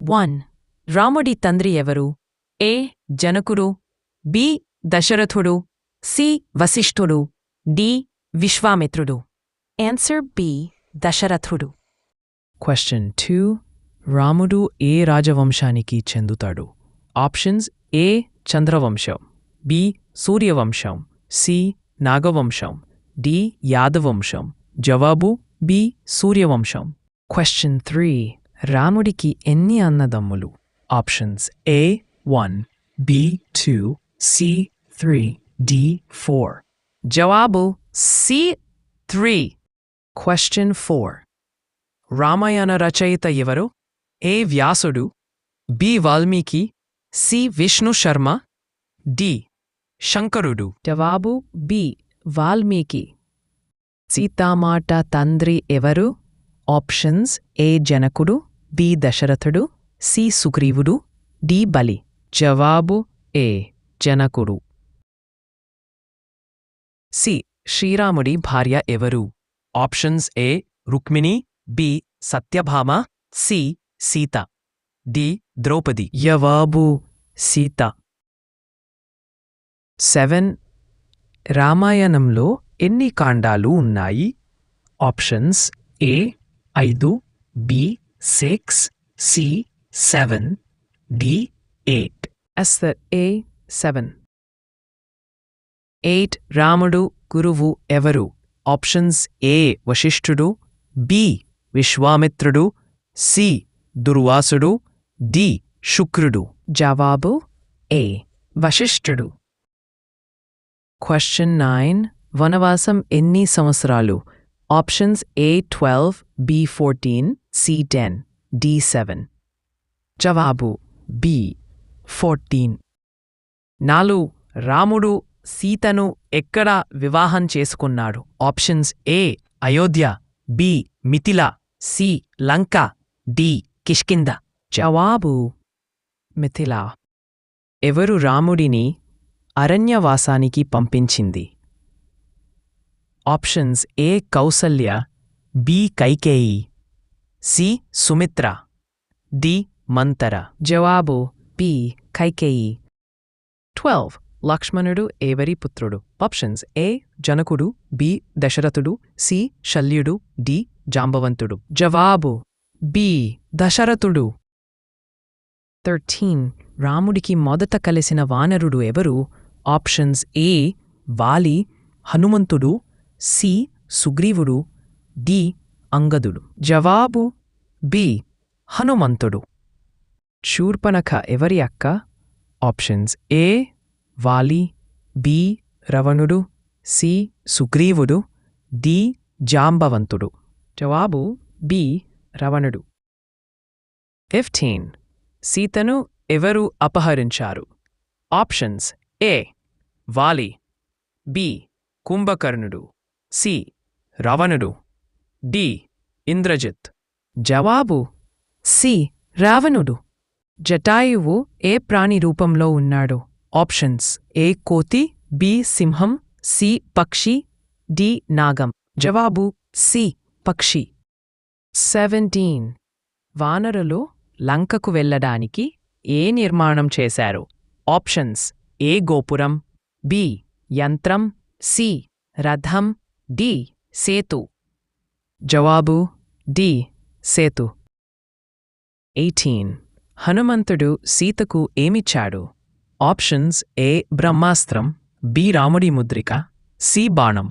1. రాముడి తండ్రి ఎవరు? ఏ. జనకుడు, బి. దశరథుడు, సి. వశిష్ఠుడు, డి. విశ్వామిత్రుడు. Answer B. దశరథుడు. Question 2. రాముడు ఏ రాజవంశానికి చెందుతాడు? Options A. చంద్రవంశం, బి. సూర్యవంశం, సి. నాగవంశం, డి. యాదవంశం. జవాబు బి. సూర్యవంశం. Question 3. రాముడికి ఎన్ని అన్నదమ్ములు? Options A. 1, B. 2, C. 3, D. 4. జవాబు సి. 3. Question 4. రామాయణ రచయిత ఎవరు? ఏ. వ్యాసుడు, B. Valmiki, C. Vishnu Sharma, D. శంకరుడు. జవాబు బి. వాల్మీకి. సీతామాట తండ్రి ఎవరు? Options A. జనకుడు, బి. దశరథుడు, సి. సుగ్రీవుడు, డి. బలి. జవాబు ఏ. జనకుడు. సి. శ్రీరాముడి భార్య ఎవరు? Options A. Rukmini, B. Satyabhama, C. Sita, D. Draupadi. జవాబు సీత. 7. రామాయణంలో ఎన్ని కాండాలు ఉన్నాయి? Options A. 5, B. 6, C. 7, D. 8. Answer A. 7. 8. రాముడు గురువు ఎవరు? Options A. వశిష్ఠుడు, బి. విశ్వామిత్రుడు, సి. దుర్వాసుడు, డి. శుక్రుడు. జవాబు ఏ. వశిష్ఠుడు. Question 9. వనవాసం ఎన్ని సంవత్సరాలు? Options A. 12, B. 14, C. 10, D. 7. జవాబు బి. 14. 4. రాముడు సీతను ఎక్కడ వివాహం చేసుకున్నాడు? Options A. Ayodhya, B. Mithila, C. Lanka, D. Kishkindha. జవాబు మిథిల. ఎవరు రాముడిని అరణ్యవాసానికి పంపించింది? Options A. Kausalya, B. Kaikeyi, C. Sumitra, D. Manthara. జవాబు బి. కైకేయి. 12. లక్ష్మణుడు ఎవరి పుత్రుడు? Options A. జనకుడు, బి. దశరథుడు, సి. శల్యుడు, డి. జాంబవంతుడు. జవాబు బి. దశరథుడు. 13. రాముడికి మొదట కలిసిన వానరుడు ఎవరు? ఆప్షన్స్ ఏ. వాలి, హనుమంతుడు, సి. సుగ్రీవుడు, డి. అంగదుడు. జవాబు బి. హనుమంతుడు. శూర్పణఖ ఎవరి అక్క? Options A. వాలి, బి. రవణుడు, సి. సుగ్రీవుడు, డి. జాంబవంతుడు. జవాబు బి. రవణుడు. 15. సీతను ఎవరు అపహరించారు? Options A. వాలి, బి. కుంభకర్ణుడు, సి. రావణుడు, డి. ఇంద్రజిత్. జవాబు సి. రావణుడు. జటాయువు ఏ ప్రాణి రూపంలో ఉన్నాడు? Options A. కోతి, బి. సింహం, సి. పక్షి, డి. నాగం. జవాబు సి. పక్షి. 17. వానరులు లంకకు వెళ్ళడానికి ఏ నిర్మాణం చేశారు? Options A. గోపురం, బి. యంత్రం, సి. రథం, డి. సేతు. జవాబు డి. సేతు. 18. హనుమంతుడు సీతకు ఏమిచ్చాడు? Options A. బ్రహ్మాస్త్రం, బి. రాముడి ముద్రిక, సి. బాణం,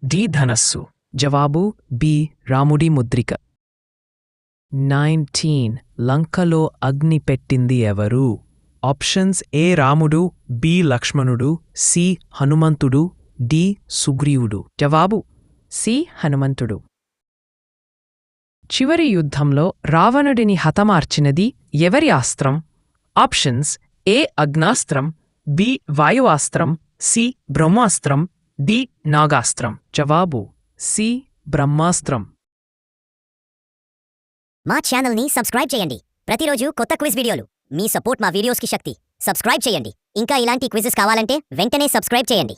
డి. ధనస్సు. జవాబు బి. రాముడి ముద్రిక. 19. లంకలో అగ్ని పెట్టింది ఎవరు? ఆప్షన్స్ ఏ. రాముడు, బి. లక్ష్మణుడు, సి. హనుమంతుడు, డి. సుగ్రీవుడు. జవాబు సి. హనుమంతుడు. చివరి యుద్ధంలో రావణుడిని హతమార్చినది ఎవరి అస్త్రం? Options A. అగ్నాస్త్రం, బి. వాయువాస్త్రం, సి. బ్రహ్మాస్త్రం, డి. నాగాస్త్రం. జవాబు సి. బ్రహ్మాస్త్రం. మా ఛానల్ని సబ్స్క్రైబ్ చేయండి. ప్రతిరోజు కొత్త క్విజ్ వీడియోలు. మీ సపోర్ట్ మా వీడియోస్కి శక్తి. సబ్స్క్రైబ్ చేయండి. ఇంకా ఇలాంటి క్విజెస్ కావాలంటే వెంటనే సబ్స్క్రైబ్ చేయండి.